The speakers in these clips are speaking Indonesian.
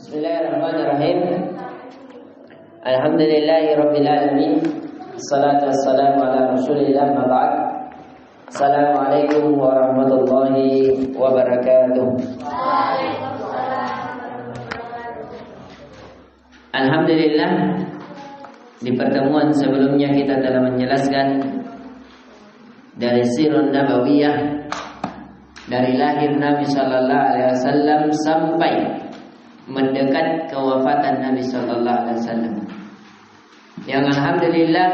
Bismillahirrahmanirrahim. Alhamdulillahirabbil alamin. Wassalatu wassalamu ala Rasulillah ma ba'd. Assalamualaikum warahmatullahi wabarakatuh. Alhamdulillah, di pertemuan sebelumnya kita telah menjelaskan dari sirah nabawiyah, dari lahir Nabi sallallahu alaihi wasallam sampai mendekat kewafatan Nabi sallallahu alaihi wasallam. Yang alhamdulillah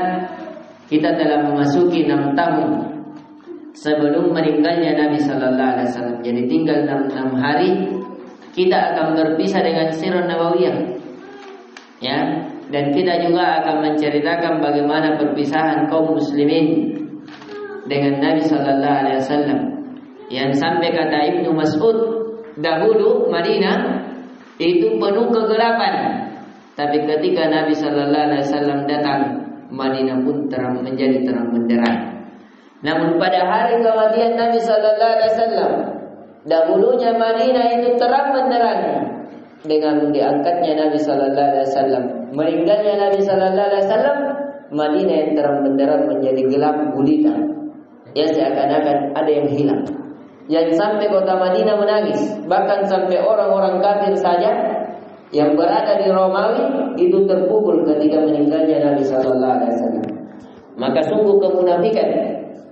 kita telah memasuki 6 tahun sebelum meninggalnya Nabi sallallahu alaihi wasallam. Jadi tinggal 6 hari kita akan berpisah dengan sirah nabawiyah. Ya, dan kita juga akan menceritakan bagaimana perpisahan kaum muslimin dengan Nabi sallallahu alaihi wasallam. Yang sampai kata Ibnu Mas'ud, dahulu Madinah itu penuh kegelapan, tapi ketika Nabi sallallahu alaihi wasallam datang, Madinah pun terang, menjadi terang benderang. Namun pada hari kematian Nabi sallallahu alaihi wasallam, dahulunya Madinah itu terang benderang. Dengan diangkatnya Nabi sallallahu alaihi wasallam, meninggalnya Nabi sallallahu alaihi wasallam, Madinah yang terang benderang menjadi gelap gulita. Ya, seakan-akan ada yang hilang. Yang sampai kota Madinah menangis, bahkan sampai orang-orang kafir saja yang berada di Romawi itu terpukul ketika meninggalnya Nabi sallallahu alaihi wasallam. Maka sungguh kemunafikan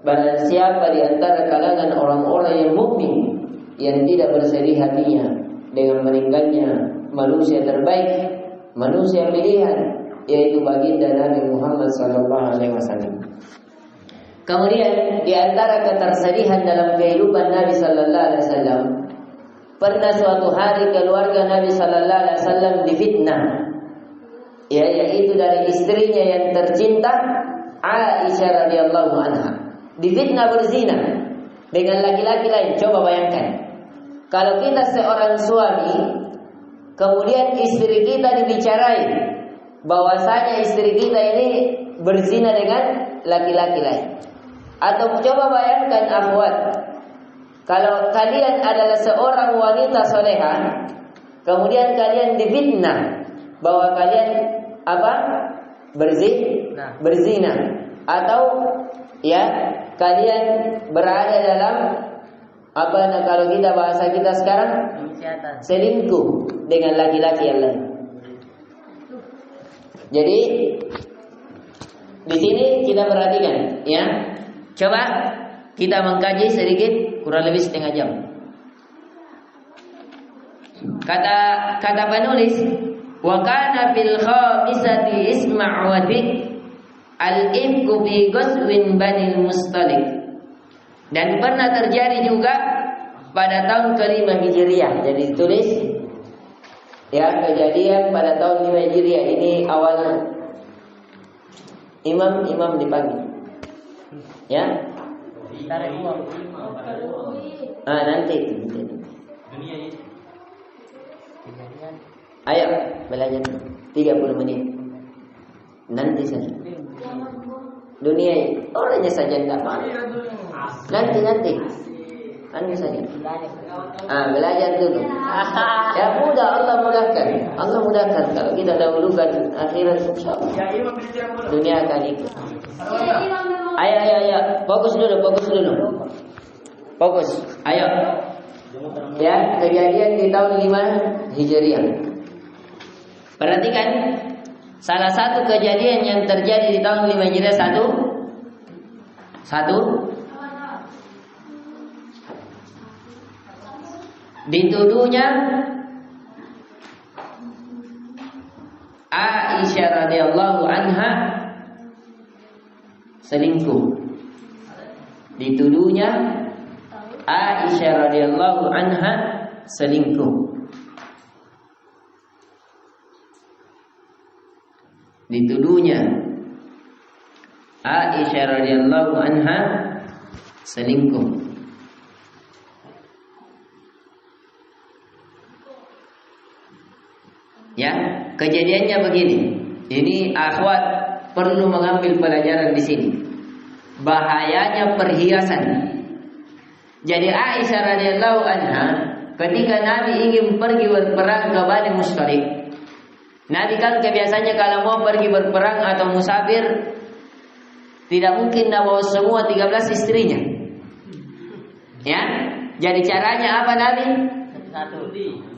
barang siapa di antara kalangan orang-orang yang mukmin yang tidak bersedih hatinya dengan meninggalnya manusia terbaik, manusia pilihan, yaitu baginda Nabi Muhammad sallallahu alaihi wasallam. Kemudian di antara ketersedihan dalam kehidupan Nabi sallallahu alaihi wasallam, pernah suatu hari keluarga Nabi sallallahu alaihi wasallam difitnah, yaitu dari istrinya yang tercinta Aisyah radhiyallahu anha, difitnah berzina dengan laki-laki lain. Coba bayangkan, kalau kita seorang suami, kemudian istri kita dibicarai bahwasanya istri kita ini berzina dengan laki-laki lain. Atau coba bayangkan akhwat, kalau kalian adalah seorang wanita soleha, kemudian kalian difitnah bahwa kalian berzina, atau ya kalian berada dalam kalau kita bahasa kita sekarang selingkuh dengan laki-laki yang lain. Jadi di sini kita perhatikan, ya. Coba kita mengkaji sedikit, kurang lebih setengah jam. Kata penulis, wa kana fil khamisati isma'wati al-ifku bi ghazwin Bani Mustalik. Dan pernah terjadi juga pada tahun ke-5 Hijriah. Jadi ditulis ya, kejadian pada tahun 5 Hijriah. Ini awalnya imam dipanggil. Ya. Nanti. Ayo belajar 30 menit. Nanti saja. Dunia orangnya saja tidak mau. Nanti saja. Belajar dulu. Ya mudah, Allah mudahkan. Kalau kita dahulukan akhirat, insyaallah dunia akan ikut. Ayo. Fokus dulu. Fokus. Ayo. Ya, kejadian di tahun 5 Hijriah. Perhatikan salah satu kejadian yang terjadi di tahun 5 Hijriah satu dituduhnya Aisyah radhiyallahu anha selingkuh. Dituduhnya Aisyah radhiyallahu anha selingkuh. Dituduhnya Aisyah radhiyallahu anha selingkuh. Ya, kejadiannya begini. Ini akhwat perlu mengambil pelajaran di sini. Bahayanya perhiasan. Jadi Aisyah radhiyallahu anha ketika Nabi ingin pergi berperang ke Bani Mustalik. Nabi kan kebiasaannya kalau mau pergi berperang atau musafir, tidak mungkin bawa semua 13 istrinya. Ya, jadi caranya apa Nabi?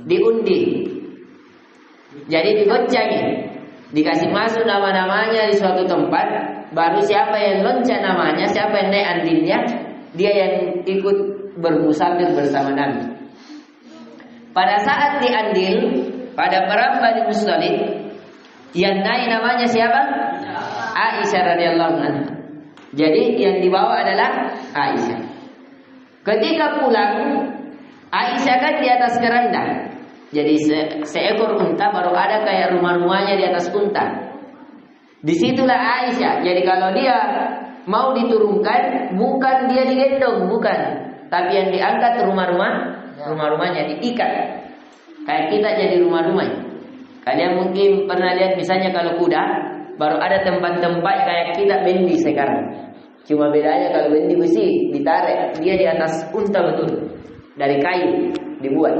Diundi. Jadi digoncangi, dikasih masuk nama-namanya di suatu tempat. Baru siapa yang loncat namanya, siapa yang naik andilnya, dia yang ikut bermusafir bersama Nabi. Pada saat diandil pada perang Bani Mustalik, yang naik namanya siapa? Aisyah radhiyallahu anha. Jadi yang dibawa adalah Aisyah. Ketika pulang, Aisyah kan di atas keranda. Jadi seekor unta baru ada kayak rumah-rumahnya di atas unta. Disitulah Aisyah. Jadi kalau dia mau diturunkan, bukan dia digendong, bukan. Tapi yang diangkat rumahnya diikat. Kayak kita jadi rumah-rumah. Kalian mungkin pernah lihat misalnya kalau kuda, baru ada tempat-tempat kayak kita bendi sekarang. Cuma bedanya kalau bendi besi ditarik, dia di atas unta betul. Dari kayu dibuat.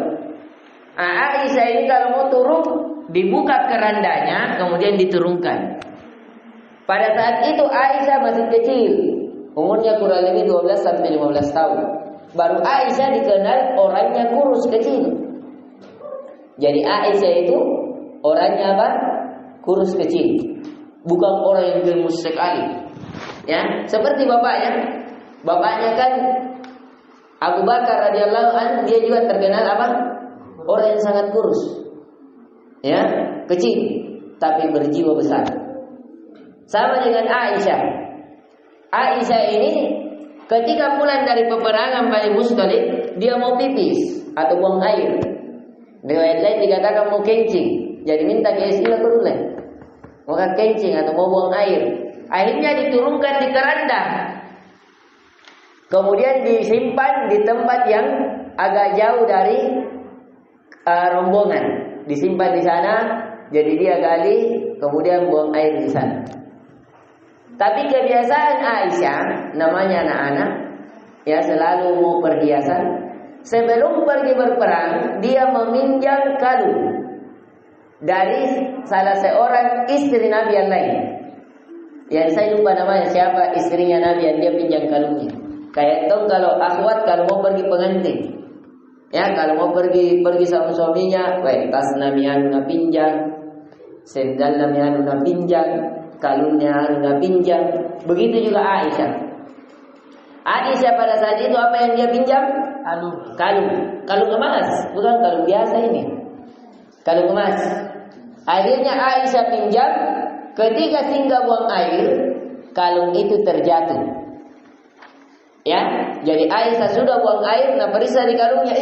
Aisyah ini kalau mau turun, dibuka kerandanya, kemudian diturunkan. Pada saat itu Aisyah masih kecil, umurnya kurang lebih 12 sampai 15 tahun. Baru Aisyah dikenal orangnya kurus kecil. Jadi Aisyah itu orangnya apa? Kurus kecil. Bukan orang yang gemuk sekali. Ya, seperti bapaknya. Bapaknya kan Abu Bakar radhiyallahu anhu, dia juga terkenal apa? Orang yang sangat kurus. Ya, kecil tapi berjiwa besar. Sama dengan Aisyah. Aisyah ini ketika pulang dari peperangan Bani Mustalik, dia mau pipis atau buang air. Riwayat lain dikatakan mau kencing. Jadi minta ke istrinya peruleh. Mau kencing atau mau buang air. Akhirnya diturunkan di keranda. Kemudian disimpan di tempat yang agak jauh dari rombongan. Disimpan di sana. Jadi dia gali, kemudian buang air di sana. Tapi kebiasaan Aisyah, namanya anak-anak, ya selalu mau perhiasan. Sebelum pergi berperang, dia meminjam kalung dari salah seorang istri Nabi yang lain. Yang saya lupa namanya siapa istrinya Nabi yang dia pinjam kalungnya. Kayak itu kalau akhwat kalau mau pergi pengantin, ya kalau mau pergi sama suaminya, tas Nabi anu pinjam, sendal Nabi anu pinjam, kalungnya anu pinjam. Begitu juga Aisyah. Aisyah pada saat itu apa yang dia pinjam? Kalung emas, bukan kalung biasa ini. Kalung emas. Akhirnya Aisyah pinjam, ketika singgah buang air, kalung itu terjatuh. Ya, jadi Aisyah sudah buang air, nah periksa di kalungnya,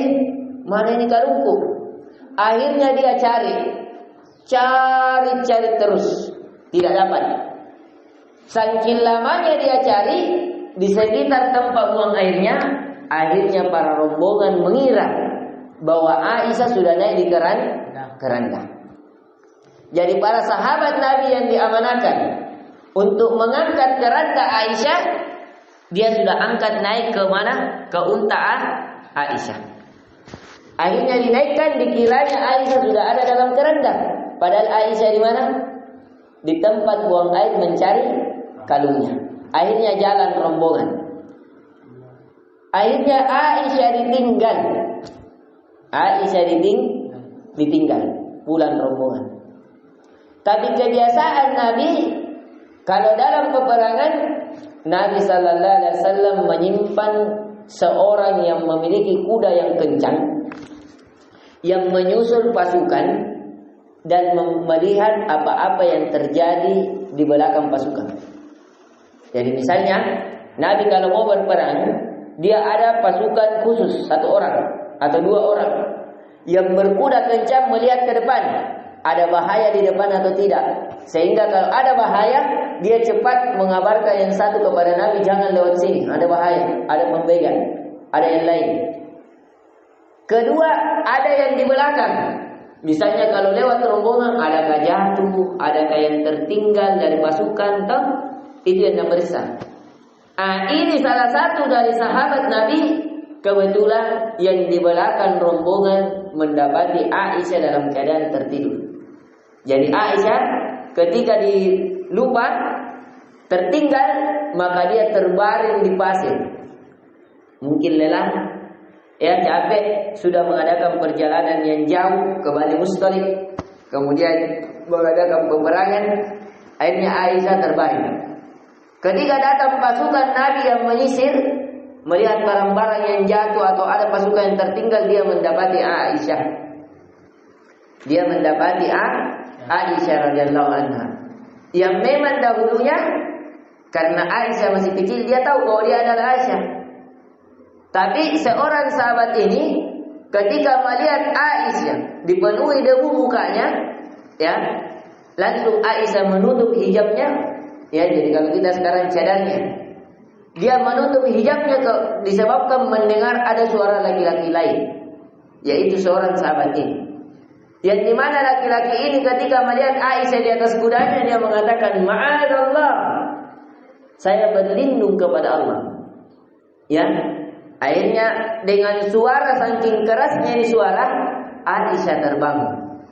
mana ini kalungku? Akhirnya dia cari terus, tidak dapat. Saking lamanya dia cari di sekitar tempat buang airnya, akhirnya para rombongan mengira bahwa Aisyah sudah naik di keranda. Jadi para sahabat Nabi yang diamanahkan untuk mengangkat keranda Aisyah, dia sudah angkat naik ke mana? Ke unta Aisyah. Akhirnya dinaikkan, dikiranya Aisyah sudah ada dalam keranda. Padahal Aisyah di mana? Di tempat buang air mencari kalungnya. Akhirnya jalan rombongan. Akhirnya Aisyah ditinggal. Ditinggal pulang rombongan. Tapi kebiasaan Nabi kalau dalam peperangan, Nabi sallallahu alaihi wasallam menyimpan seorang yang memiliki kuda yang kencang, yang menyusul pasukan dan melihat apa-apa yang terjadi di belakang pasukan. Jadi misalnya Nabi kalau mau berperang, dia ada pasukan khusus 1 orang atau 2 orang yang berkuda kencang melihat ke depan, ada bahaya di depan atau tidak. Sehingga kalau ada bahaya, dia cepat mengabarkan yang satu kepada Nabi, jangan lewat sini, ada bahaya, ada pembegal, ada yang lain. Kedua, ada yang di belakang. Misalnya kalau lewat rombongan, adakah jatuh, adakah yang tertinggal dari pasukan, itu yang diperiksa. Ini salah satu dari sahabat Nabi kebetulan yang di belakang rombongan mendapati Aisyah dalam keadaan tertidur. Jadi Aisyah ketika lupa tertinggal, maka dia terbaring di pasir. Mungkin lelah, ya capek, sudah mengadakan perjalanan yang jauh ke Bani Mustalik, kemudian mengadakan peperangan. Akhirnya Aisyah terbaring. Ketika datang pasukan Nabi yang menyisir, melihat barang-barang yang jatuh atau ada pasukan yang tertinggal, dia mendapati Aisyah. Dia mendapati Aisyah radhiyallahu anha. Yang memang dahulunya karena Aisyah masih kecil, dia tahu bahwa dia adalah Aisyah. Tapi seorang sahabat ini ketika melihat Aisyah dipenuhi debu mukanya, ya, langsung Aisyah menutup hijabnya. Ya, jadi kalau kita sekarang cadangnya, dia menutup hijabnya disebabkan mendengar ada suara laki-laki lain, yaitu seorang sahabat ini. Yang dimana laki-laki ini ketika melihat Aisyah di atas kudanya, dia mengatakan, "Ma'adallah, saya berlindung kepada Allah." Ya, akhirnya dengan suara saking kerasnya ini suara, Aisyah terbangun.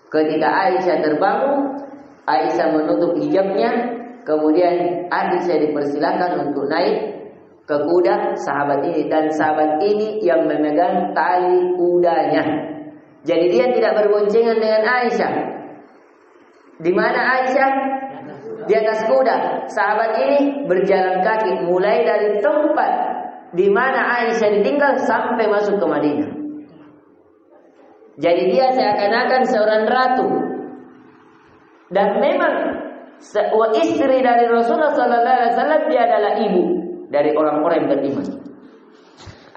Ketika Aisyah terbangun, Aisyah menutup hijabnya. Kemudian Aisyah dipersilakan untuk naik ke kuda sahabat ini, dan sahabat ini yang memegang tali kudanya. Jadi dia tidak berboncengan dengan Aisyah. Di mana Aisyah? Di atas kuda. Sahabat ini berjalan kaki mulai dari tempat di mana Aisyah ditinggal sampai masuk ke Madinah. Jadi dia seakan-akan seorang ratu. Dan memang istri dari Rasulullah SAW, dia adalah ibu dari orang-orang yang beriman.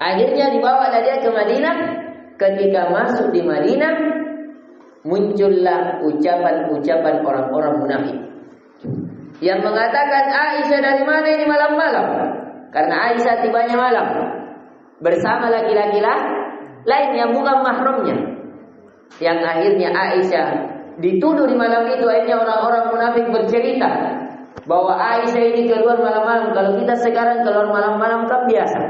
Akhirnya dibawalah dia ke Madinah. Ketika masuk di Madinah, muncullah ucapan-ucapan orang-orang munafik yang mengatakan, Aisyah dari mana ini malam-malam? Karena Aisyah tibanya malam bersama laki-laki lain yang bukan mahramnya. Yang akhirnya Aisyah dituduh di malam itu. Akhirnya orang-orang munafik bercerita bahwa Aisyah ini keluar malam-malam. Kalau kita sekarang keluar malam-malam kan biasa.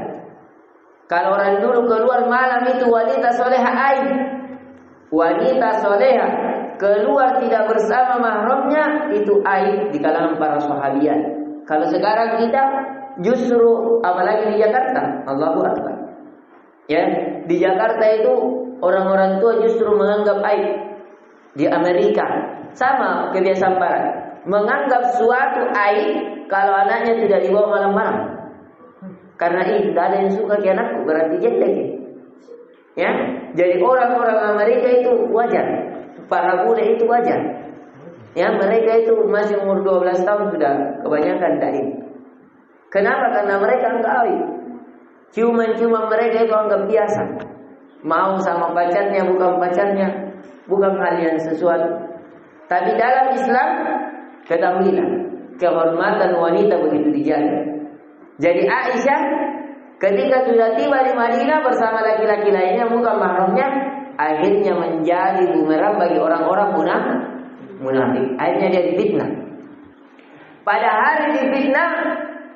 Kalau orang dulu keluar malam itu wanita soleha aib. Wanita soleha keluar tidak bersama mahramnya itu aib di kalangan para sahabiat. Kalau sekarang kita justru, apalagi di Jakarta, Allahu Akbar. Ya, di Jakarta itu orang-orang tua justru menganggap aib. Di Amerika sama kebiasaan barat, menganggap suatu aib kalau anaknya tidak dibawa malam-malam. Karena tidak ada yang suka ke anakku, berarti jelek. Ya, jadi orang-orang Amerika itu wajar, para bule itu wajar. Ya, mereka itu masih umur 12 tahun sudah kebanyakan dari. Kenapa? Karena mereka anggap aib. Ciuman-ciuman mereka itu anggap biasa. Mau sama pacarnya bukan hal yang sesuatu. Tapi dalam Islam, ketahuilah, kehormatan wanita begitu dijaga. Jadi Aisyah ketika sudah tiba di Madinah bersama laki-laki lainnya bukan mahramnya, akhirnya menjadi bumerang bagi orang-orang munafik. Akhirnya dia difitnah. Pada hari difitnah,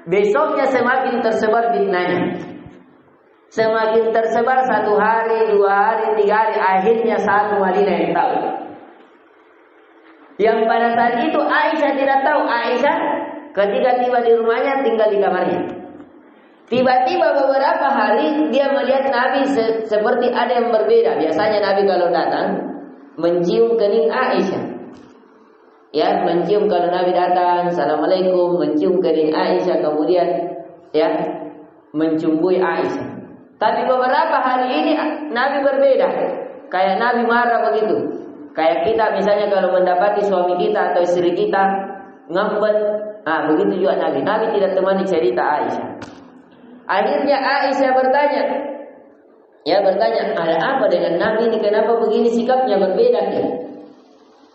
besoknya semakin tersebar fitnahnya. Semakin tersebar 1 hari, 2 hari, 3 hari, akhirnya satu Madinah yang tahu. Yang pada saat itu Aisyah tidak tahu. Aisyah ketika tiba di rumahnya tinggal di kamarnya. Tiba-tiba beberapa hari dia melihat Nabi seperti ada yang berbeda. Biasanya Nabi kalau datang mencium kening Aisyah. Ya, mencium kalau Nabi datang, Assalamualaikum, mencium kening Aisyah, kemudian ya mencumbui Aisyah. Tapi beberapa hari ini Nabi berbeda. Kayak Nabi marah begitu. Kayak kita misalnya kalau mendapati suami kita atau istri kita ngambek, begitu juga Nabi. Nabi tidak temani cerita Aisyah. Akhirnya Aisyah bertanya, ada apa dengan Nabi ini? Kenapa begini sikapnya berbeda?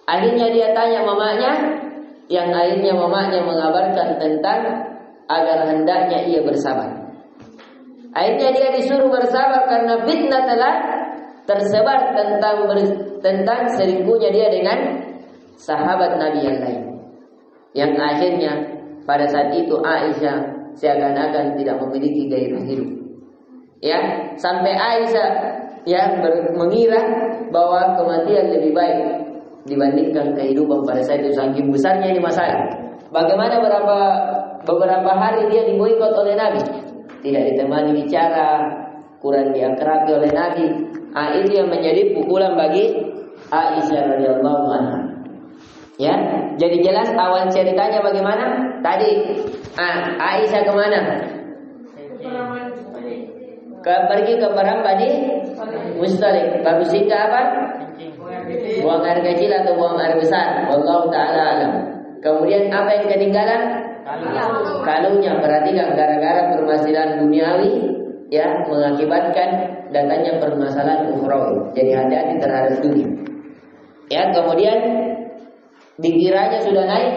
Akhirnya dia tanya mamanya, yang akhirnya mamanya mengabarkan tentang agar hendaknya ia bersabar. Akhirnya dia disuruh bersabar karena fitnah telah tersebar tentang selingkuhnya dia dengan sahabat Nabi yang lain. Yang akhirnya pada saat itu Aisyah seakan-akan tidak memiliki gairah hidup. Ya, sampai Aisyah ya mengira bahwa kematian lebih baik dibandingkan kehidupan pada saat itu, saking besarnya ini masalah. Bagaimana beberapa hari dia diboikot oleh Nabi, tidak ditemani bicara, kurang diakrabi oleh Nabi. Itu yang menjadi pukulan bagi Aisyah radhiyallahu anha. Ya, jadi jelas awal ceritanya bagaimana? Tadi Aisyah kemana? Pergi ke perang Bani Mustalik. Baru sita apa? Buang air kecil atau buang air besar? Wallahu ta'ala alam. Kemudian apa yang ketinggalan? Kalungnya. Perhatikan, gara-gara permasalahan duniawi ya mengakibatkan datangnya permasalahan ukhrawi. Jadi hati-hati terhadap dunia. Ya, kemudian dikiranya sudah naik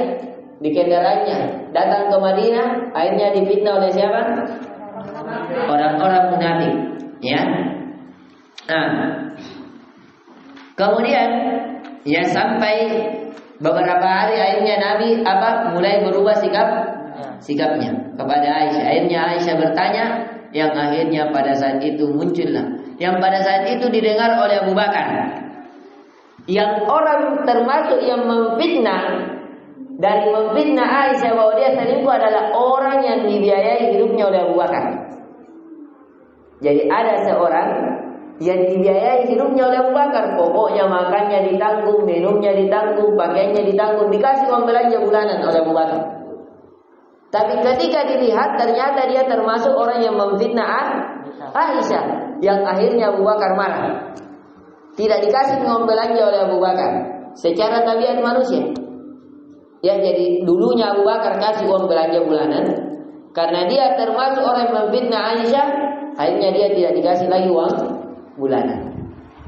di kendaraannya, datang ke Madinah, akhirnya difitnah oleh siapa? Orang-orang munafik, ya. Kemudian ya sampai beberapa hari akhirnya Nabi mulai berubah sikapnya kepada Aisyah. Akhirnya Aisyah bertanya, yang akhirnya pada saat itu muncullah, yang pada saat itu didengar oleh Abu Bakar. Yang orang termasuk yang memfitnah Aisyah bahwa dia selingkuh adalah orang yang dibiayai hidupnya oleh Abu Bakar. Jadi ada seorang yang dibiayai hidupnya oleh Abu Bakar. Pokoknya makannya ditanggung, minumnya ditanggung, pakaiannya ditanggung, dikasih uang belanja bulanan oleh Abu Bakar. Tapi ketika dilihat ternyata dia termasuk orang yang memfitnah Aisyah, yang akhirnya Abu Bakar marah. Tidak dikasih uang belanja oleh Abu Bakar secara tabiat manusia. Ya, jadi dulunya Abu Bakar kasih uang belanja bulanan karena dia termasuk orang yang memfitnah Aisyah, akhirnya dia tidak dikasih lagi uang bulanan.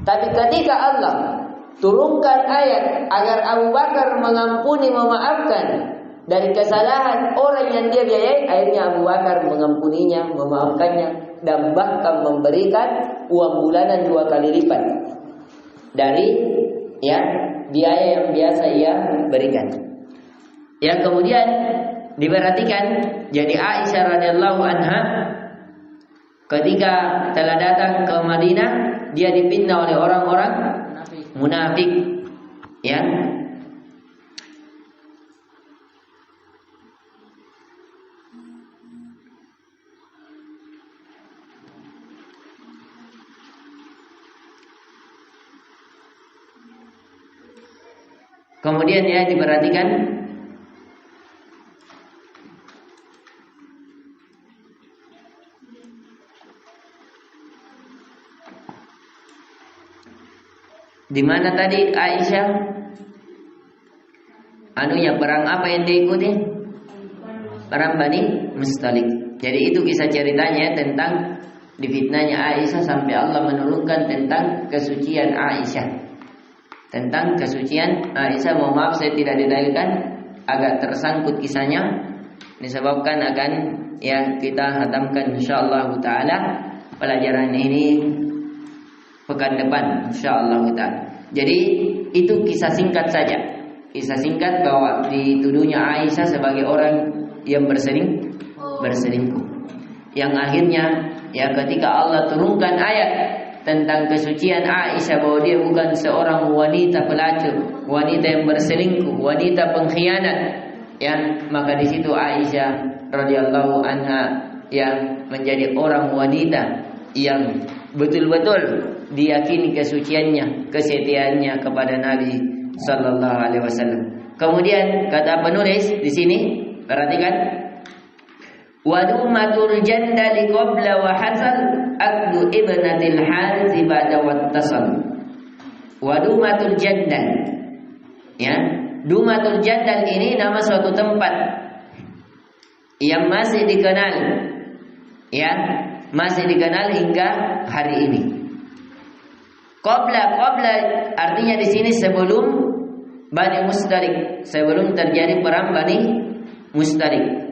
Tapi ketika Allah turunkan ayat agar Abu Bakar mengampuni, memaafkan dari kesalahan orang yang dia biayai, akhirnya Abu Bakar mengampuninya, memaafkannya, dan bahkan memberikan uang bulanan 2 kali lipat dari ya biaya yang biasa ia berikan. Ya, kemudian diperhatikan, jadi Aisyah radhiyallahu anha ketika telah datang ke Madinah, dia dipitnah oleh orang-orang munafik. Ya. Kemudian ya diperhatikan, di mana tadi Aisyah perang apa yang diikuti? Perang Bani Mustalik. Jadi itu kisah ceritanya tentang difitnahnya Aisyah sampai Allah menurunkan tentang kesucian Aisyah. Tentang kesucian Aisyah, mohon maaf saya tidak detailkan, agak tersangkut kisahnya, disebabkan akan ya kita hatamkan insyaallah taala pelajaran ini pekan depan insyaallah taala. Jadi itu kisah singkat saja. Kisah singkat bahwa dituduhnya Aisyah sebagai orang yang berselingkuh. Yang akhirnya ya ketika Allah turunkan ayat tentang kesucian Aisyah bahwa dia bukan seorang wanita pelacur, wanita yang berselingkuh, wanita pengkhianat, ya, maka di situ Aisyah radhiyallahu anha yang menjadi orang wanita yang betul-betul diyakini kesuciannya, kesetiaannya kepada Nabi sallallahu alaihi wasallam. Kemudian kata penulis di sini, perhatikan, wadumatul jandali qabla wa hasal akdu ibnatil Harits ba'da wattasal. Wadumatul jandal, ya, Dumatul Jandal ini nama suatu tempat yang masih dikenal, ya, masih dikenal hingga hari ini. Qabla artinya di sini sebelum Bani Mustalik, sebelum terjadi perang Bani Mustalik.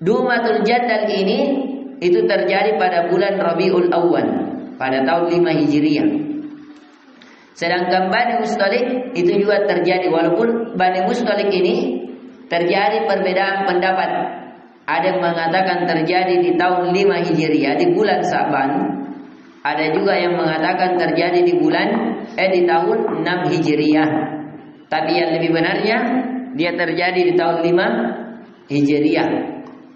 Dumatul Jandal ini itu terjadi pada bulan Rabiul Awal pada tahun 5 Hijriah. Sedangkan Bani Mustalik itu juga terjadi, walaupun Bani Mustalik ini terjadi perbedaan pendapat. Ada yang mengatakan terjadi di tahun 5 Hijriah di bulan Sa'ban, Ada juga yang mengatakan terjadi di tahun 6 Hijriah. Tapi yang lebih benarnya dia terjadi di tahun 5 Hijriah.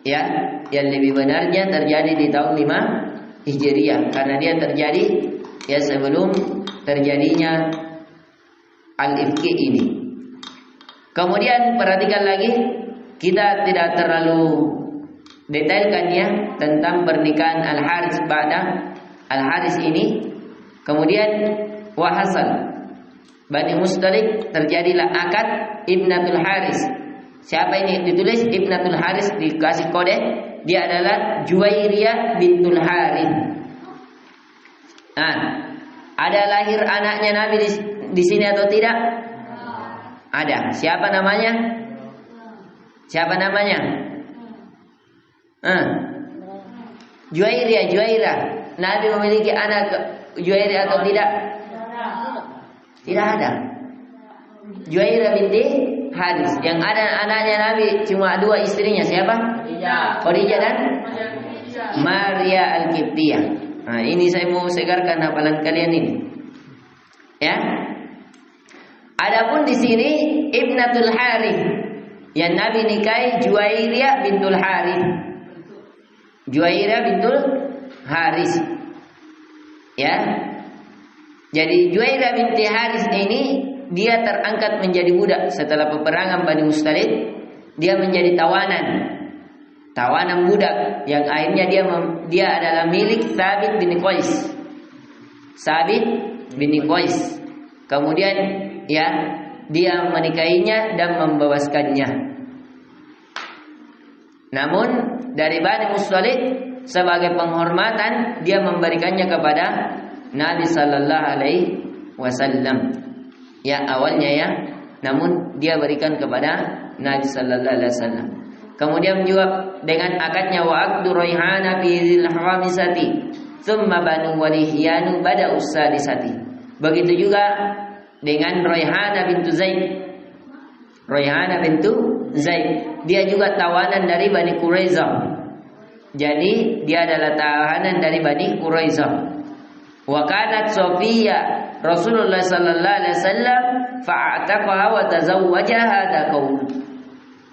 Ya, yang lebih benarnya terjadi di tahun 5 Hijriah karena dia terjadi ya sebelum terjadinya al-ifki ini. Kemudian perhatikan lagi, kita tidak terlalu detailkan ya tentang pernikahan Al-Haris ba'da Al-Haris ini. Kemudian wahasal Bani Mustalik terjadilah akad Ibnatul Haris. Siapa ini ditulis Ibnatul Haris, dikasih kode, dia adalah Juwairiyah bintul Harith. Nah, ada lahir anaknya Nabi di sini atau tidak? Ada. Siapa namanya? Siapa namanya? Juwairiyah. Nabi memiliki anak Juwairiyah atau tidak? Tidak ada. Juwairiyah binti Haris. Yang ada anaknya Nabi cuma 2 istrinya. Siapa? Khadijah dan Maria Al-Qibtiyah. Nah, ini saya mau segarkan hafalan kalian ini. Ya. Adapun di sini Ibnatul Harith yang Nabi nikahi Juwairiyah bintul Harith. Juwairiyah bintul Haris. Ya. Jadi Juwairiyah binti Haris ini dia terangkat menjadi budak setelah peperangan Bani Mustalik. Dia menjadi tawanan budak yang akhirnya dia adalah milik Thabit bin Qais. Sabit bin Qais. Kemudian ya dia menikahinya dan membebaskannya. Namun dari Bani Mustalik sebagai penghormatan dia memberikannya kepada Nabi sallallahu alaihi wasallam. Ya awalnya ya, namun dia berikan kepada Nabi sallallahu alaihi wasallam. Kemudian juga dengan akadnya wa aqdu Raihana fi dzil khamisati, tsumma Banu Walihyanu bada usadisati. Begitu juga dengan Raihana bintu Zaid. Raihana bintu Zaid, dia juga tawanan dari Bani Quraisyah. Jadi dia adalah tawanan dari Bani Quraisyah. Wa kanat Sofiyya Rasulullah sallallahu alaihi wasallam fa'ataqaha wa tazawwajaha hadza qaul.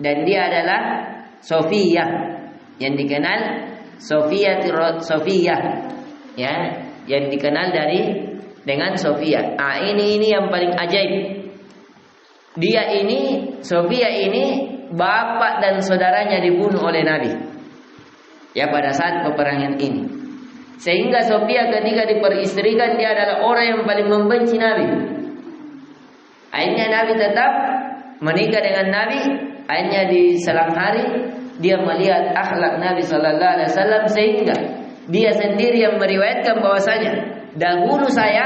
Dan dia adalah Sofiyah yang dikenal Sofiyah ya, yang dikenal dengan Sofiyah. Ini yang paling ajaib. Dia ini Sofiyah ini bapak dan saudaranya dibunuh oleh Nabi. Ya pada saat peperangan ini. Sehingga Sofiyah ketika diperistrikan dia adalah orang yang paling membenci Nabi. Akhirnya Nabi tetap menikah dengan Nabi. Akhirnya di selang hari dia melihat akhlak Nabi sallallahu alaihi wasallam sehingga dia sendiri yang meriwayatkan bahwasanya dahulu saya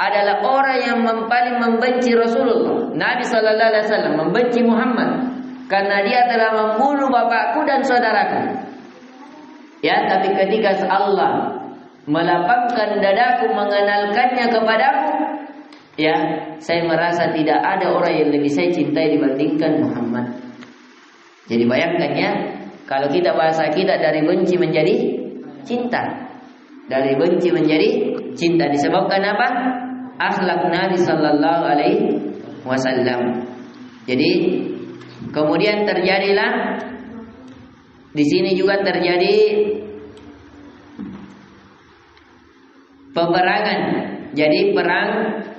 adalah orang yang paling membenci Rasulullah. Nabi sallallahu alaihi wasallam membenci Muhammad karena dia telah membunuh bapakku dan saudaraku. Ya, tapi ketika Allah melapangkan dadaku mengenalkannya kepadaku, ya, saya merasa tidak ada orang yang lebih saya cintai dibandingkan Muhammad. Jadi bayangkan ya, kalau kita bahasa kita dari benci menjadi cinta. Dari benci menjadi cinta disebabkan apa? Akhlak Nabi sallallahu alaihi wasallam. Jadi kemudian terjadilah di sini juga terjadi peperangan. Jadi perang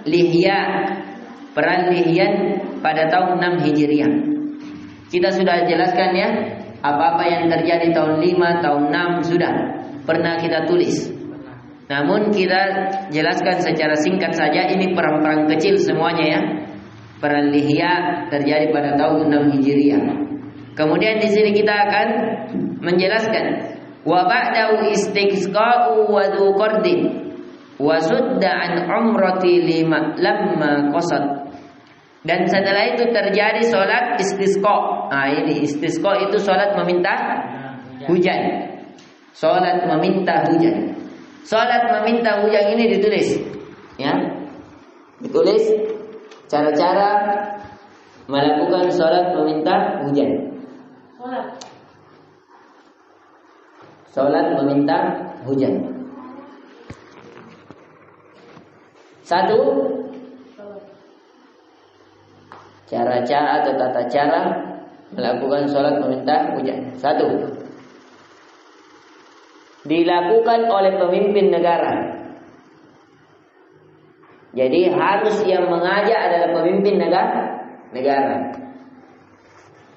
Lihya, perang Lihyan pada tahun 6 Hijriah. Kita sudah jelaskan ya, apa-apa yang terjadi tahun 5, tahun 6 sudah pernah kita tulis. Namun kita jelaskan secara singkat saja, ini perang-perang kecil semuanya ya. Perang Lihya terjadi pada tahun 6 Hijriah. Kemudian di sini kita akan menjelaskan wa ba'dahu istiqsa'u wa dzu qardin wa sudda an umrati lamma qasad. Dan setelah itu terjadi salat istisqa. Ini istisqa itu salat meminta hujan. Salat meminta hujan. Salat meminta hujan ini ditulis ya. Ditulis cara-cara melakukan salat meminta hujan. Salat meminta hujan. Satu, cara-cara atau tata cara melakukan sholat meminta hujan. Satu, dilakukan oleh pemimpin negara. Jadi harus yang mengajak adalah pemimpin negara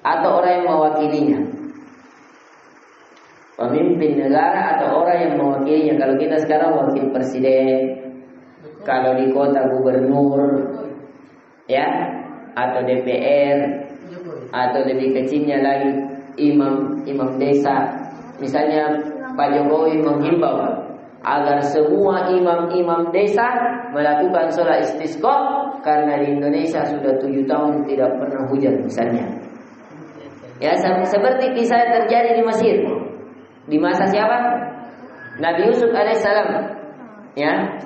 atau orang yang mewakilinya. Pemimpin negara atau orang yang mewakilinya. Kalau kita sekarang wakil presiden, kalau di kota gubernur, ya, atau DPR, atau lebih kecilnya lagi imam desa. Misalnya Pak Jokowi menghimbau agar semua imam-imam desa melakukan sholat istisqa karena di Indonesia sudah 7 tahun tidak pernah hujan misalnya. Ya, seperti kisah yang terjadi di Mesir. Di masa siapa? Nabi Yusuf alaihissalam. Ya.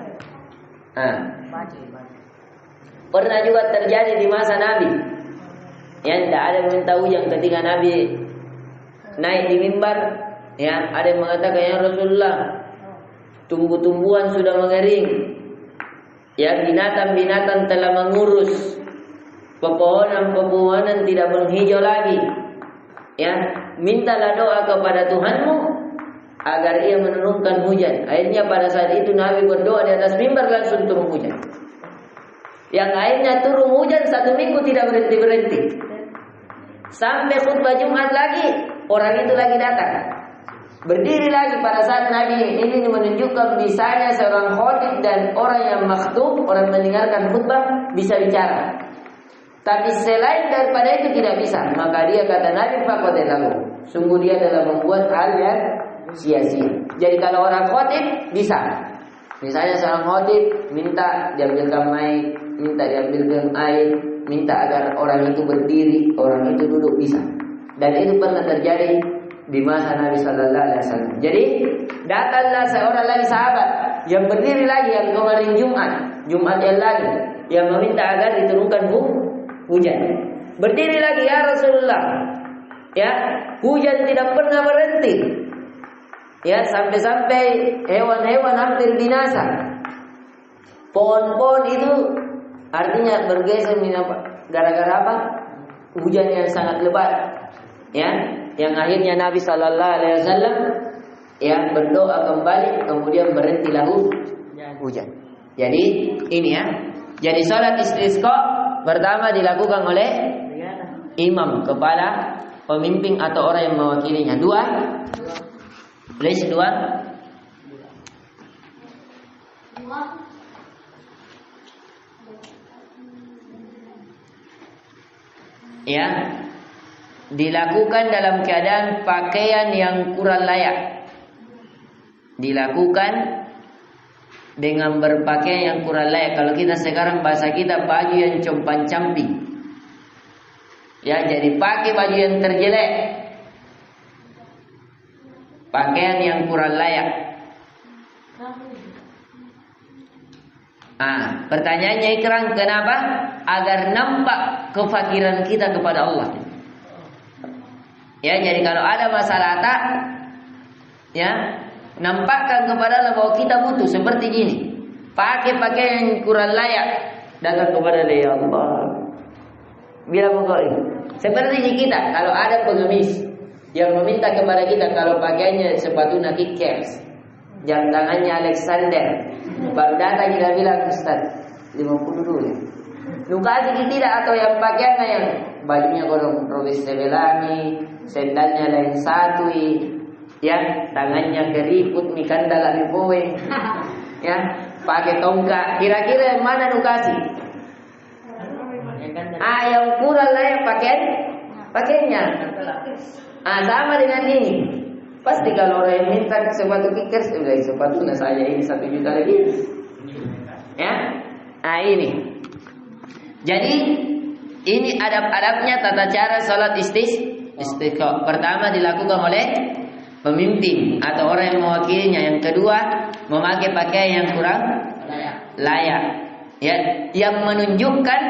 Pernah juga terjadi di masa Nabi. Ya, tidak ada yang minta hujan ketika Nabi naik di mimbar. Ya, ada yang mengatakan, ya Rasulullah, tumbuh-tumbuhan sudah mengering. Ya, binatang-binatang telah mengurus. Pepohonan-pepohonan tidak menghijau lagi. Ya, mintalah doa kepada Tuhanmu agar ia menurunkan hujan. Akhirnya pada saat itu Nabi berdoa di atas mimbar, langsung turun hujan. Yang akhirnya turun hujan 1 minggu tidak berhenti-berhenti. Sampai khutbah Jumat lagi, orang itu lagi datang. Berdiri lagi pada saat Nabi ini menunjukkan bisanya seorang khatib dan orang yang makhtub, orang mendengarkan khutbah bisa bicara. Tapi selain daripada itu tidak bisa. Maka dia kata Nabi faqadalahu. Sungguh dia adalah membuat hal yang sia-sia. Jadi kalau orang khatib bisa. Misalnya seorang khatib minta diambilkan mic, minta diambilkan air, minta agar orang itu berdiri, orang itu duduk, bisa. Dan itu pernah terjadi di masa Nabi sallallahu alaihi wasallam. Jadi datanglah seorang lagi sahabat yang berdiri lagi yang kemarin Jumat yang lalu, yang meminta agar diturunkan hujan. Berdiri lagi, ya Rasulullah, ya, hujan tidak pernah berhenti. Ya, sampai-sampai hewan-hewan hampir binasa. Pohon-pohon itu artinya bergeser gara-gara apa? Hujan yang sangat lebat. Ya, yang akhirnya Nabi sallallahu alaihi wasallam ya berdoa kembali, kemudian berhentilah hujan. Jadi ini ya. Jadi salat istisqa pertama dilakukan oleh imam, kepala pemimpin atau orang yang mewakilinya. Dua. Ya, dilakukan dalam keadaan pakaian yang kurang layak. Dilakukan dengan berpakaian yang kurang layak. Kalau kita sekarang bahasa kita baju yang compang-camping. Ya, jadi pakai baju yang terjelek. Pakaian yang kurang layak. Pertanyaannya Ikram, kenapa? Agar nampak kefakiran kita kepada Allah. Ya, jadi kalau ada masalah tak, ya, nampakkan kepada Allah bahwa kita butuh seperti gini. Pakai pakaian yang kurang layak, datang kepada Allah, ya Allah. Bila engkau seperti kita, kalau ada pengemis yang meminta kepada kita kalau pakaiannya sepatu Nike Kers, jam tangannya Alexander, baru datang kita bilang, Ustaz, 50 dulu ya. Lukasi tidak, atau yang pakaiannya yang bajunya kodong Robes Sebelani, sendalnya lain satu, ya, tangannya keriput, mikandala mipowe, ya, pakai tongkat. Kira-kira yang mana lukasi? Yang kurang layak pakaiannya. Sama dengan ini. Pasti kalau orang yang minta sepatu kickers, udah sepatu saya ini 1 juta lebih. Ya, ini. Jadi ini adab-adabnya tata cara salat istisqa. Pertama dilakukan oleh pemimpin atau orang yang mewakilinya. Yang kedua, memakai pakaian yang kurang layak. Ya, yang menunjukkan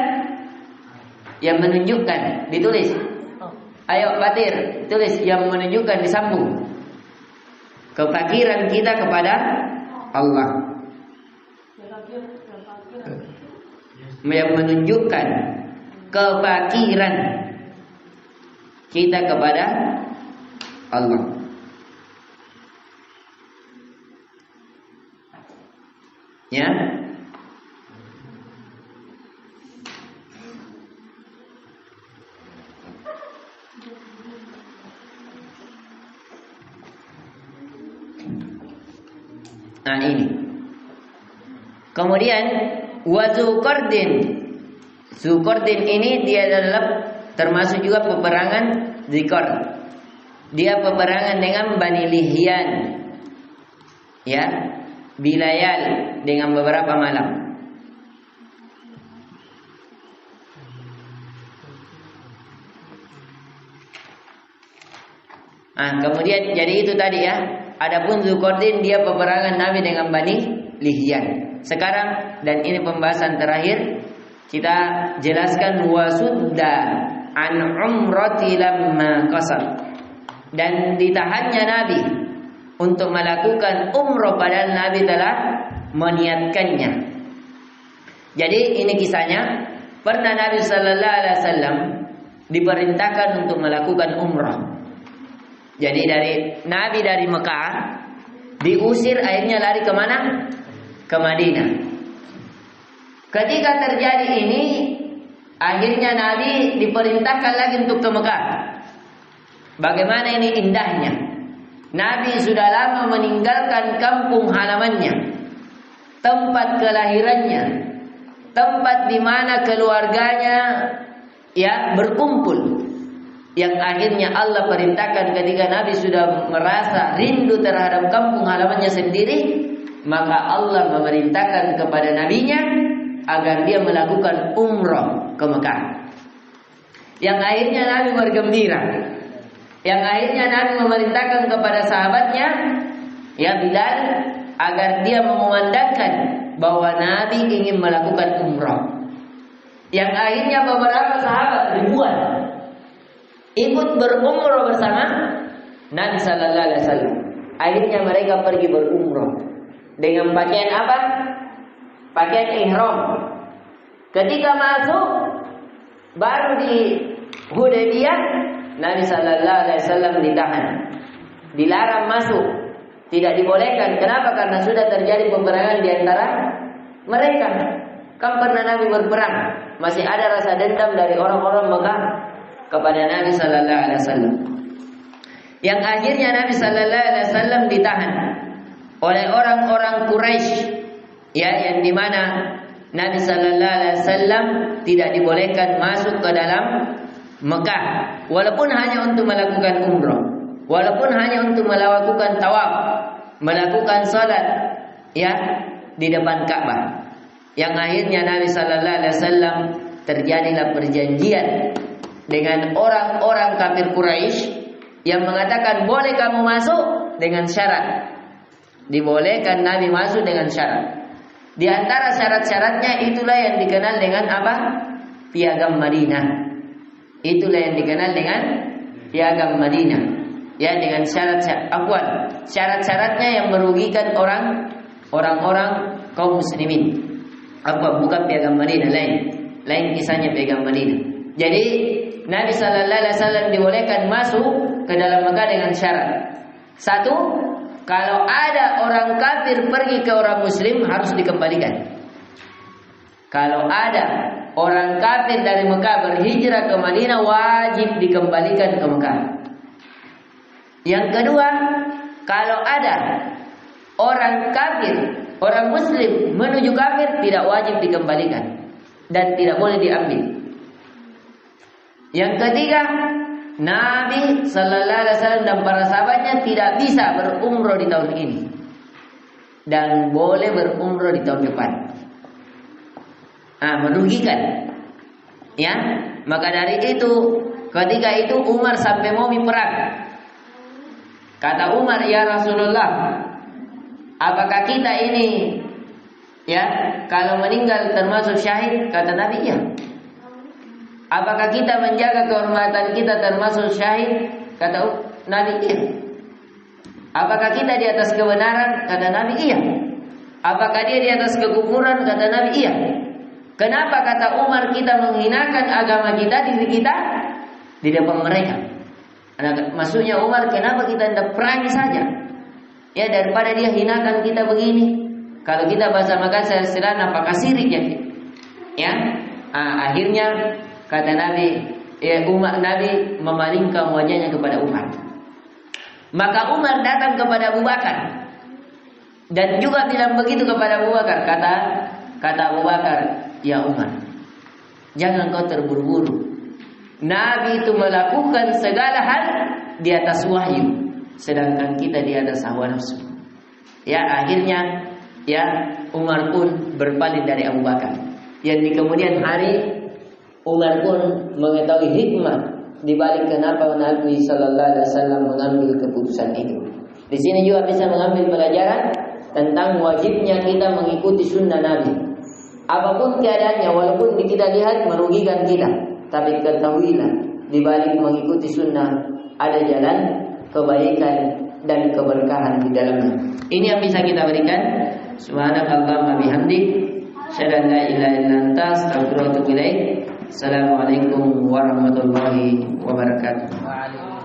ditulis. Ayo Batir, tulis yang menunjukkan, disambung kefakiran kita kepada Allah. yang menunjukkan kefakiran kita kepada Allah. Ya. Nah ini. Kemudian Zulqardin. Zulqardin ini dia adalah termasuk juga peperangan Dzikr. Dia peperangan dengan Bani Lihyan. Ya, bilayal dengan beberapa malam. Kemudian jadi itu tadi ya. Adapun Zulqardin dia peperangan Nabi dengan Bani Lihyan. Sekarang dan ini pembahasan terakhir kita jelaskan wasudda an umrati lamma qasar. Dan ditahannya Nabi untuk melakukan umrah padahal Nabi telah meniatkannya. Jadi ini kisahnya, pernah Nabi sallallahu alaihi wasallam diperintahkan untuk melakukan umrah. Jadi Nabi dari Mekah diusir, akhirnya lari ke mana? Ke Madinah. Ketika terjadi ini, akhirnya Nabi diperintahkan lagi untuk ke Mekah. Bagaimana ini indahnya. Nabi sudah lama meninggalkan kampung halamannya, tempat kelahirannya, tempat di mana keluarganya ya berkumpul. Yang akhirnya Allah perintahkan ketika Nabi sudah merasa rindu terhadap kampung halamannya sendiri, maka Allah memerintahkan kepada nabinya agar dia melakukan umrah ke Mekah. Yang akhirnya Nabi bergembira. Yang akhirnya Nabi memerintahkan kepada sahabatnya, ya Bilal, agar dia mengumandangkan bahwa Nabi ingin melakukan umrah. Yang akhirnya beberapa sahabat ribuan ikut berumrah bersama Nabi sallallahu alaihi wasallam. Akhirnya mereka pergi berumrah dengan pakaian apa? Pakaian ihram. Ketika masuk baru di Hudaybiyah, Nabi sallallahu alaihi wasallam ditahan. Dilarang masuk, tidak dibolehkan. Kenapa? Karena sudah terjadi peperangan di antara mereka. Kan pernah Nabi berperang, masih ada rasa dendam dari orang-orang Mekah kepada Nabi sallallahu alaihi wasallam. Yang akhirnya Nabi sallallahu alaihi wasallam ditahan oleh orang-orang Quraisy, ya, yang dimana Nabi sallallahu alaihi wasallam tidak dibolehkan masuk ke dalam Mekah, walaupun hanya untuk melakukan umrah, walaupun hanya untuk melakukan tawaf, melakukan salat, ya, di depan Ka'bah. Yang akhirnya Nabi sallallahu alaihi wasallam terjadilah perjanjian dengan orang-orang kafir Quraisy yang mengatakan boleh kamu masuk dengan syarat. Dibolehkan Nabi masuk dengan syarat. Di antara syarat-syaratnya itulah yang dikenal dengan apa? Piagam Madinah. Itulah yang dikenal dengan Piagam Madinah. Ya, dengan syarat-syaratnya yang merugikan orang-orang kaum muslimin. Apa? Bukan Piagam Madinah, lain kisahnya Piagam Madinah. Jadi Nabi sallallahu alaihi wasallam dibolehkan masuk ke dalam Mekah dengan syarat. Satu, kalau ada orang kafir pergi ke orang muslim harus dikembalikan. Kalau ada orang kafir dari Mekah berhijrah ke Madinah wajib dikembalikan ke Mekah. Yang kedua, kalau ada orang kafir, orang muslim menuju kafir tidak wajib dikembalikan dan tidak boleh diambil. Yang ketiga, Nabi sallallahu alaihi wasallam dan para sahabatnya tidak bisa berumrah di tahun ini dan boleh berumrah di tahun depan. Merugikan. Ya, maka dari itu ketika itu Umar sampai mau perang. Kata Umar, "Ya Rasulullah, apakah kita ini ya kalau meninggal termasuk syahid?" Kata Nabi, "Iya." Apakah kita menjaga kehormatan kita termasuk syahid? Kata Nabi, iya. Apakah kita di atas kebenaran? Kata Nabi, iya. Apakah dia di atas kekufuran? Kata Nabi, iya. Kenapa kata Umar kita menghinakan agama kita, diri kita di depan mereka? Maksudnya Umar, kenapa kita tidak perangi saja? Ya, daripada dia hinakan kita begini. Kalau kita bahasa Makassar istilahnya apakah sirik ya? Ya, akhirnya kata Nabi, umat Nabi memalingkan wajahnya kepada Umar. Maka Umar datang kepada Abu Bakar dan juga bilang begitu kepada Abu Bakar. Kata Abu Bakar, ya Umar, jangan kau terburu-buru. Nabi itu melakukan segala hal di atas wahyu, sedangkan kita di atas hawa nafsu. Ya, akhirnya ya Umar pun berpaling dari Abu Bakar. Yang di kemudian hari Umar pun mengetahui hikmah di balik kenapa Nabi Sallallahu Alaihi Wasallam mengambil keputusan itu. Di sini juga bisa mengambil pelajaran tentang wajibnya kita mengikuti sunnah Nabi. Apapun keadaannya, walaupun kita lihat merugikan kita, tapi ketahuilah di balik mengikuti sunnah ada jalan kebaikan dan keberkahan di dalamnya. Ini yang bisa kita berikan. Subhanakallahumma bihamdik, asyhadu an la ilaha illa anta, astaghfiruka wa atubu ilaik. Assalamualaikum warahmatullahi wabarakatuh.